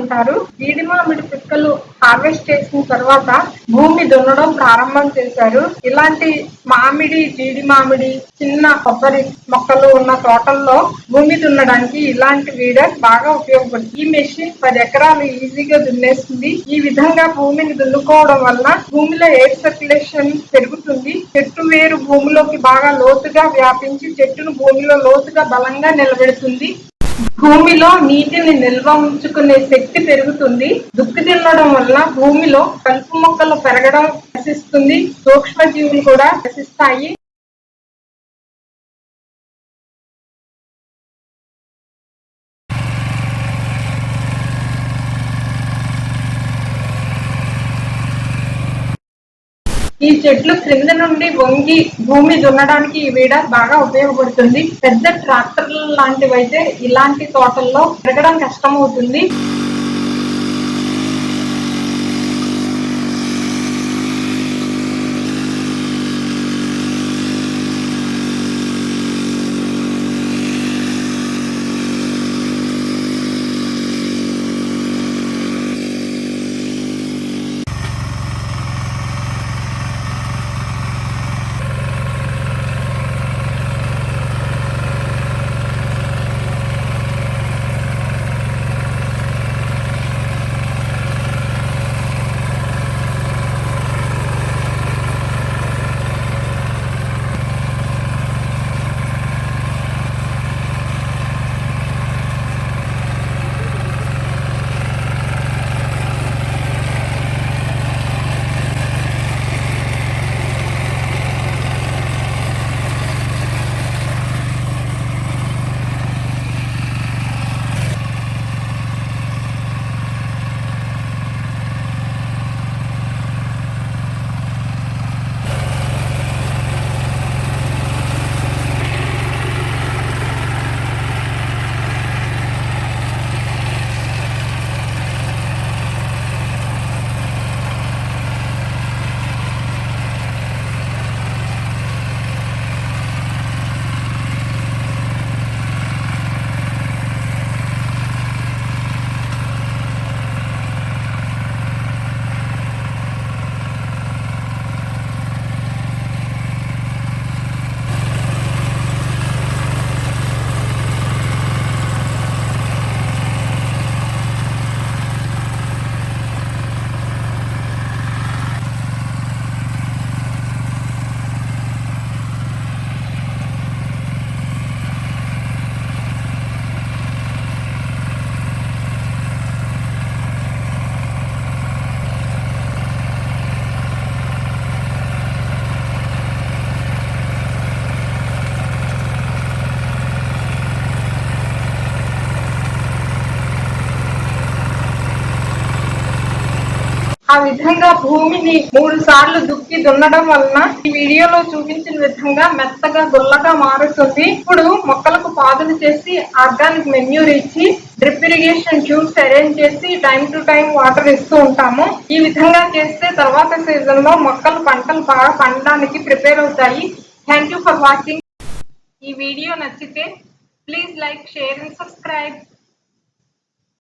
ఉంటారు. జీడి మామిడి పిక్కలు హార్వెస్ట్ చేసిన తర్వాత భూమి దున్నడం ప్రారంభం చేశారు. ఇలాంటి మామిడి, జీడి మామిడి, చిన్న కొబ్బరి మొక్కలు ఉన్న తోటల్లో భూమి దున్నడానికి ఇలాంటి వీడర్ బాగా ఉపయోగపడుతుంది. ఈ మెషిన్ 10 ఎకరాలు ఈజీగా దున్నేస్తుంది. ఈ విధంగా భూమిని దున్నుకోవడం వల్ల భూమిలో ఎయిర్ సర్క్యులేషన్ పెరుగుతుంది. చెట్టు వేరు భూమిలోకి బాగా లోతుగా వ్యాపించి చెట్టును భూమిలో లోతుగా బలంగా నిలబెడుతుంది. భూమిలో నీటిని నిల్వ ఉంచుకునే శక్తి పెరుగుతుంది. దుక్కి దున్నడం వల్ల భూమిలో కలుపు మొక్కలు పెరగడం నశిస్తుంది. సూక్ష్మజీవులు కూడా నశిస్తాయి. ఈ చెట్లు క్రింద నుండి వంగి భూమి దున్నడానికి ఈ వీడర్ బాగా ఉపయోగపడుతుంది. పెద్ద ట్రాక్టర్లు లాంటివైతే ఇలాంటి తోటల్లో పెరగడం కష్టమవుతుంది. ఆ విధంగా భూమిని 3 సార్లు దుక్కి దున్నడం వలన ఈ వీడియోలో చూపించిన విధంగా మెత్తగా గుల్లగా మారుతుంది. ఇప్పుడు మొక్కలకు పాదులు చేసి ఆర్గానిక్ మెన్యూర్ ఇచ్చి డ్రిప్ ఇరిగేషన్ ట్యూబ్స్ అరేంజ్ చేసి టైం టు టైం వాటర్ ఇస్తూ ఉంటాము. ఈ విధంగా చేస్తే తర్వాత సీజన్ లో పంటలు బాగా పండడానికి ప్రిపేర్ అవుతాయి. Thank you for watching. ఈ వీడియో నచ్చితే please like, share and subscribe.